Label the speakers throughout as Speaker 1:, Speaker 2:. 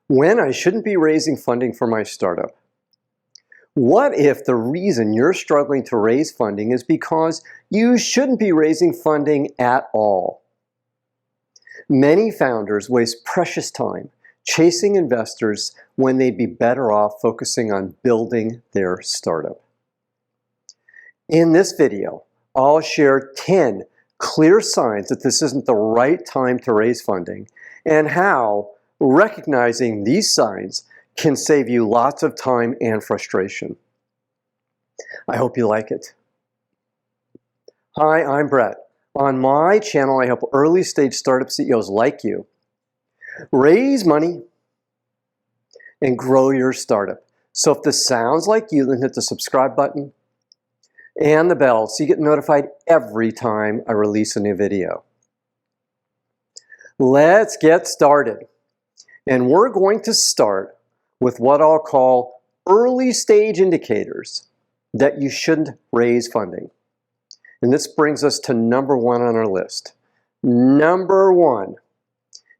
Speaker 1: When I shouldn't be raising funding for my startup. What if the reason you're struggling to raise funding is because you shouldn't be raising funding at all? Many founders waste precious time chasing investors when they'd be better off focusing on building their startup. In this video, I'll share 10 clear signs that this isn't the right time to raise funding and how recognizing these signs can save you lots of time and frustration. I hope you like it. Hi, I'm Brett. On my channel, I help early stage startup CEOs like you raise money and grow your startup. So if this sounds like you, then hit the subscribe button and the bell so you get notified every time I release a new video. Let's get started. And we're going to start with what I'll call early stage indicators that you shouldn't raise funding. And this brings us to number one on our list. Number one,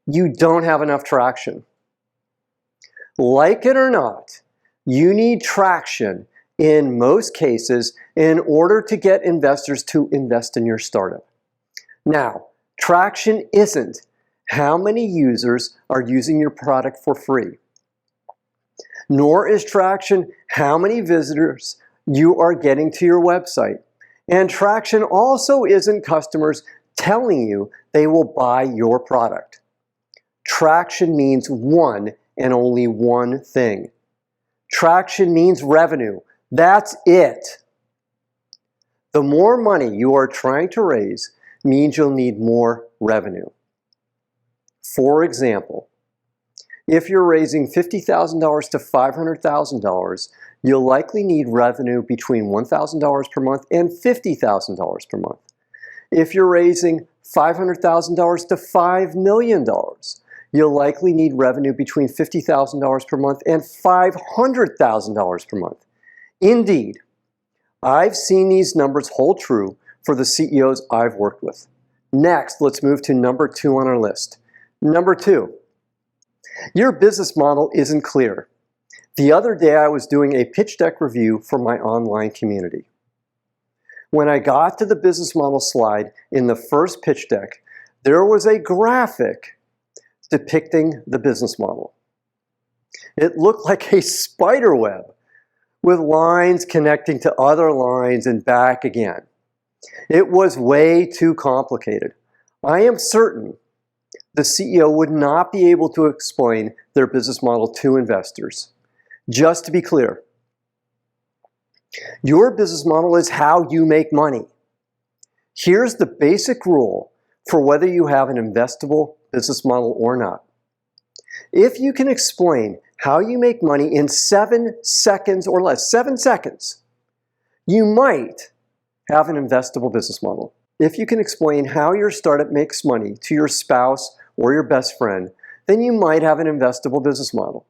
Speaker 1: you don't have enough traction. Like it or not, you need traction in most cases in order to get investors to invest in your startup. Now, traction isn't how many users are using your product for free, nor is traction how many visitors you are getting to your website. And traction also isn't customers telling you they will buy your product. Traction means one and only one thing. Traction means revenue. That's it. The more money you are trying to raise means you'll need more revenue. For example, if you're raising $50,000 to $500,000, you'll likely need revenue between $1,000 per month and $50,000 per month. If you're raising $500,000 to $5 million, you'll likely need revenue between $50,000 per month and $500,000 per month. Indeed, I've seen these numbers hold true for the CEOs I've worked with. Next, let's move to number two on our list. Number two, your business model isn't clear. The other day I was doing a pitch deck review for my online community. When I got to the business model slide in the first pitch deck, there was a graphic depicting the business model. It looked like a spider web with lines connecting to other lines and back again. It was way too complicated. I am certain the CEO would not be able to explain their business model to investors. Just to be clear, your business model is how you make money. Here's the basic rule for whether you have an investable business model or not. If you can explain how you make money in 7 seconds or less, 7 seconds, you might have an investable business model. If you can explain how your startup makes money to your spouse or your best friend, then you might have an investable business model.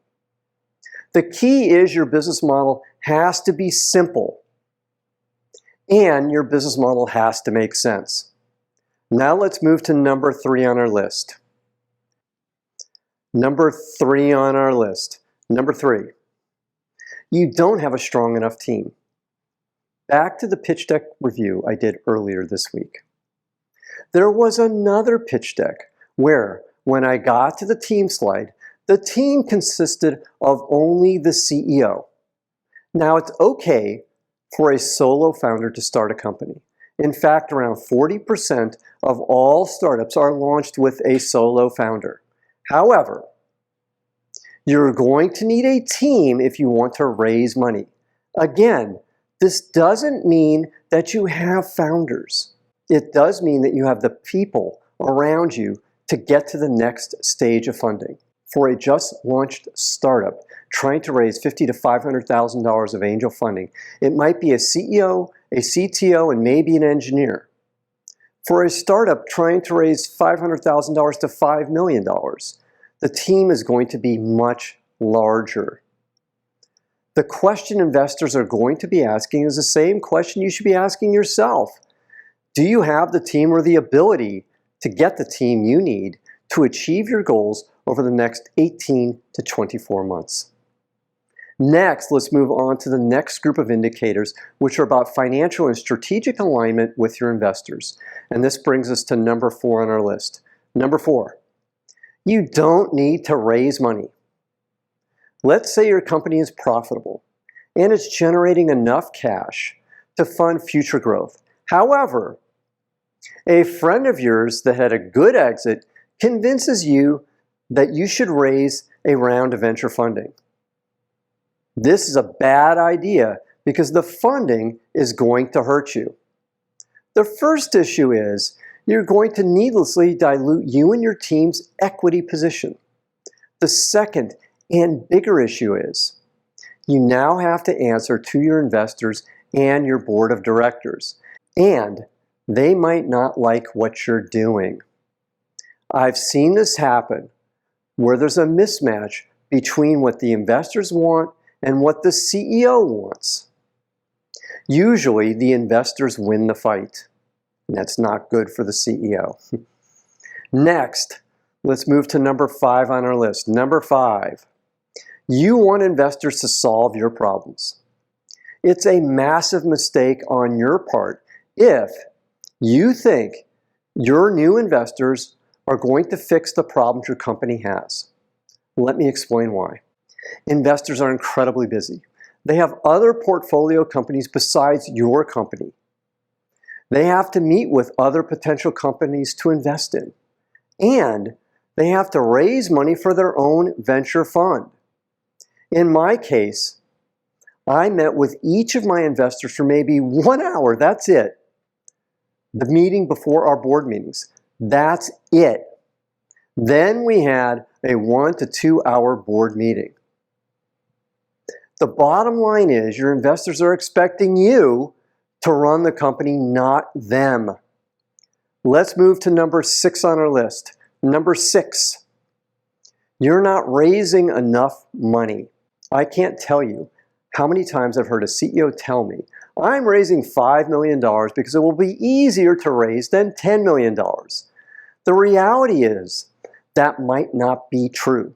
Speaker 1: The key is your business model has to be simple, and your business model has to make sense. Now let's move to number three on our list. Number three on our list. Number three, you don't have a strong enough team. Back to the pitch deck review I did earlier this week. There was another pitch deck where, when I got to the team slide, the team consisted of only the CEO. Now, it's okay for a solo founder to start a company. In fact, around 40% of all startups are launched with a solo founder. However, you're going to need a team if you want to raise money. Again, this doesn't mean that you have founders. It does mean that you have the people around you to get to the next stage of funding. For a just launched startup trying to raise $50,000 to $500,000 of angel funding, it might be a CEO, a CTO, and maybe an engineer. For a startup trying to raise $500,000 to $5 million, the team is going to be much larger. The question investors are going to be asking is the same question you should be asking yourself. Do you have the team or the ability to get the team you need to achieve your goals over the next 18 to 24 months. Next, let's move on to the next group of indicators, which are about financial and strategic alignment with your investors. And this brings us to number 4 on our list. Number 4, you don't need to raise money. Let's say your company is profitable and it's generating enough cash to fund future growth. However, a friend of yours that had a good exit convinces you that you should raise a round of venture funding. This is a bad idea because the funding is going to hurt you. The first issue is you're going to needlessly dilute you and your team's equity position. The second and bigger issue is you now have to answer to your investors and your board of directors, and they might not like what you're doing. I've seen this happen where there's a mismatch between what the investors want and what the CEO wants. Usually the investors win the fight, and that's not good for the CEO. Next, let's move to number 5 on our list. Number 5, you want investors to solve your problems. It's a massive mistake on your part if you think your new investors are going to fix the problems your company has. Let me explain why. Investors are incredibly busy. They have other portfolio companies besides your company. They have to meet with other potential companies to invest in. And they have to raise money for their own venture fund. In my case, I met with each of my investors for maybe 1 hour, that's it. The meeting before our board meetings, that's it. Then we had a 1 to 2 hour board meeting. The bottom line is your investors are expecting you to run the company, not them. Let's move to number 6 on our list. Number 6, you're not raising enough money. I can't tell you how many times I've heard a CEO tell me, I'm raising $5 million because it will be easier to raise than $10 million. The reality is that might not be true.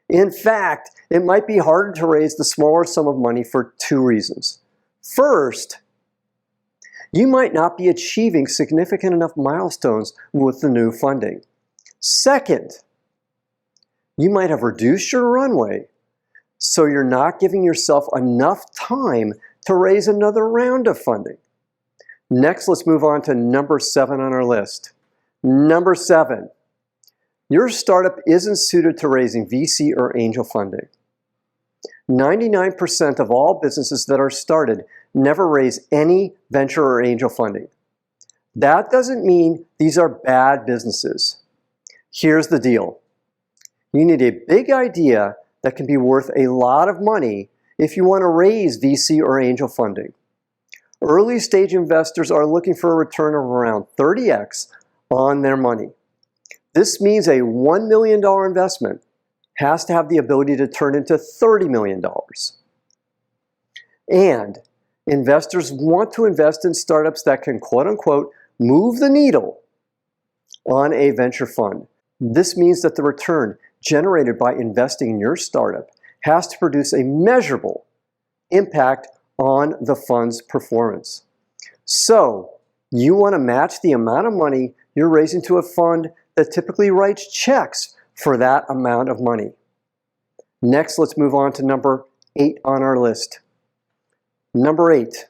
Speaker 1: In fact, it might be harder to raise the smaller sum of money for 2 reasons. First, you might not be achieving significant enough milestones with the new funding. Second, you might have reduced your runway, so you're not giving yourself enough time to raise another round of funding. Next, let's move on to number 7 on our list. Number 7, your startup isn't suited to raising VC or angel funding. 99% of all businesses that are started never raise any venture or angel funding. That doesn't mean these are bad businesses. Here's the deal. You need a big idea that can be worth a lot of money if you want to raise VC or angel funding. Early stage investors are looking for a return of around 30x on their money. This means a $1 million investment has to have the ability to turn into $30 million. And investors want to invest in startups that can, quote unquote, move the needle on a venture fund. This means that the return generated by investing in your startup has to produce a measurable impact on the fund's performance. So, you want to match the amount of money you're raising to a fund that typically writes checks for that amount of money. Next, let's move on to number 8 on our list. Number 8,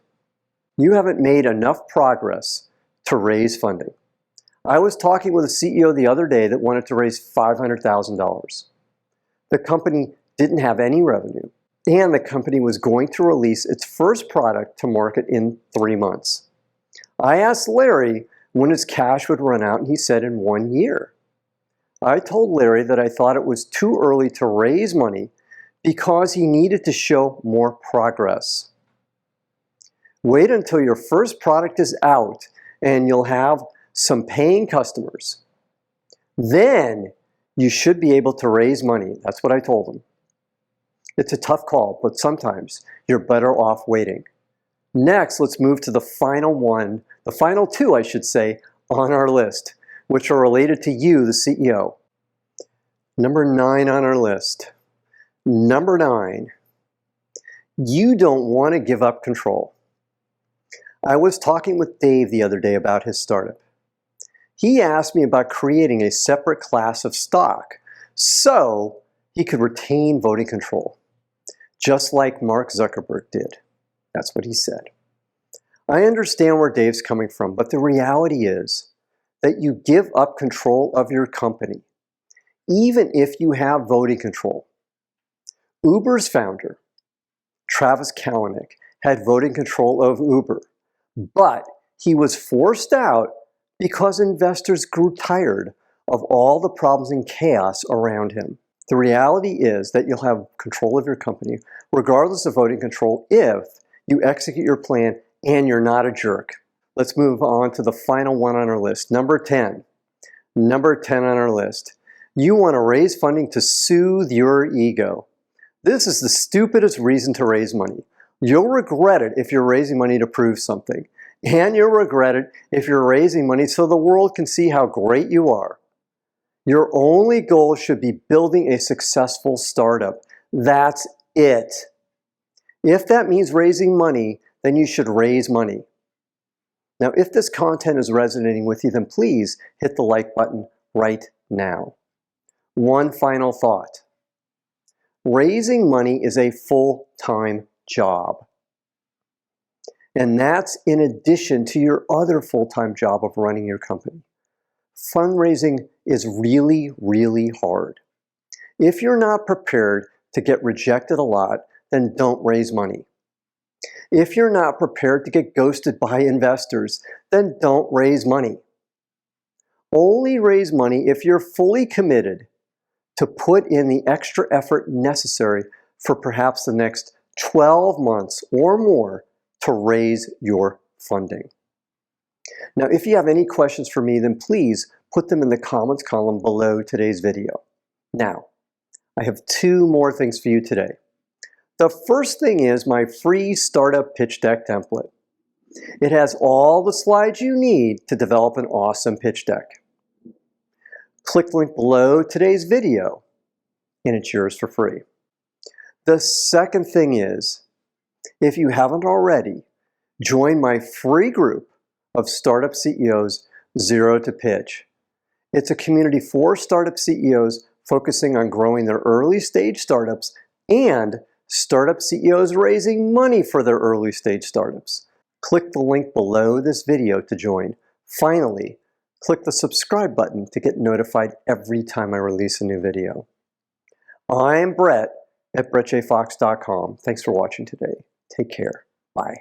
Speaker 1: you haven't made enough progress to raise funding. I was talking with a CEO the other day that wanted to raise $500,000. The company didn't have any revenue, and the company was going to release its first product to market in 3 months. I asked Larry when his cash would run out, and he said in 1 year. I told Larry that I thought it was too early to raise money because he needed to show more progress. Wait until your first product is out and you'll have some paying customers. Then you should be able to raise money. That's what I told him. It's a tough call, but sometimes you're better off waiting. Next, let's move to the final 2, I should say, on our list, which are related to you, the CEO. Number 9 on our list. Number 9, you don't want to give up control. I was talking with Dave the other day about his startup. He asked me about creating a separate class of stock so he could retain voting control, just like Mark Zuckerberg did. That's what he said. I understand where Dave's coming from, but the reality is that you give up control of your company, even if you have voting control. Uber's founder, Travis Kalanick, had voting control of Uber, but he was forced out because investors grew tired of all the problems and chaos around him. The reality is that you'll have control of your company regardless of voting control if you execute your plan and you're not a jerk. Let's move on to the final one on our list. Number 10. Number 10 on our list. You want to raise funding to soothe your ego. This is the stupidest reason to raise money. You'll regret it if you're raising money to prove something. And you'll regret it if you're raising money so the world can see how great you are. Your only goal should be building a successful startup. That's it. If that means raising money, then you should raise money. Now, if this content is resonating with you, then please hit the like button right now. One final thought. Raising money is a full-time job. And that's in addition to your other full-time job of running your company. Fundraising is really, really hard. If you're not prepared to get rejected a lot, then don't raise money. If you're not prepared to get ghosted by investors, then don't raise money. Only raise money if you're fully committed to put in the extra effort necessary for perhaps the next 12 months or more to raise your funding. Now, if you have any questions for me, then please put them in the comments column below today's video. Now, I have 2 more things for you today. The first thing is my free startup pitch deck template. It has all the slides you need to develop an awesome pitch deck. Click the link below today's video, and it's yours for free. The second thing is, if you haven't already, join my free group of startup CEOs, Zero to Pitch. It's a community for startup CEOs focusing on growing their early stage startups and startup CEOs raising money for their early stage startups. Click the link below this video to join. Finally, click the subscribe button to get notified every time I release a new video. I'm Brett at brettjfox.com. Thanks for watching today. Take care. Bye.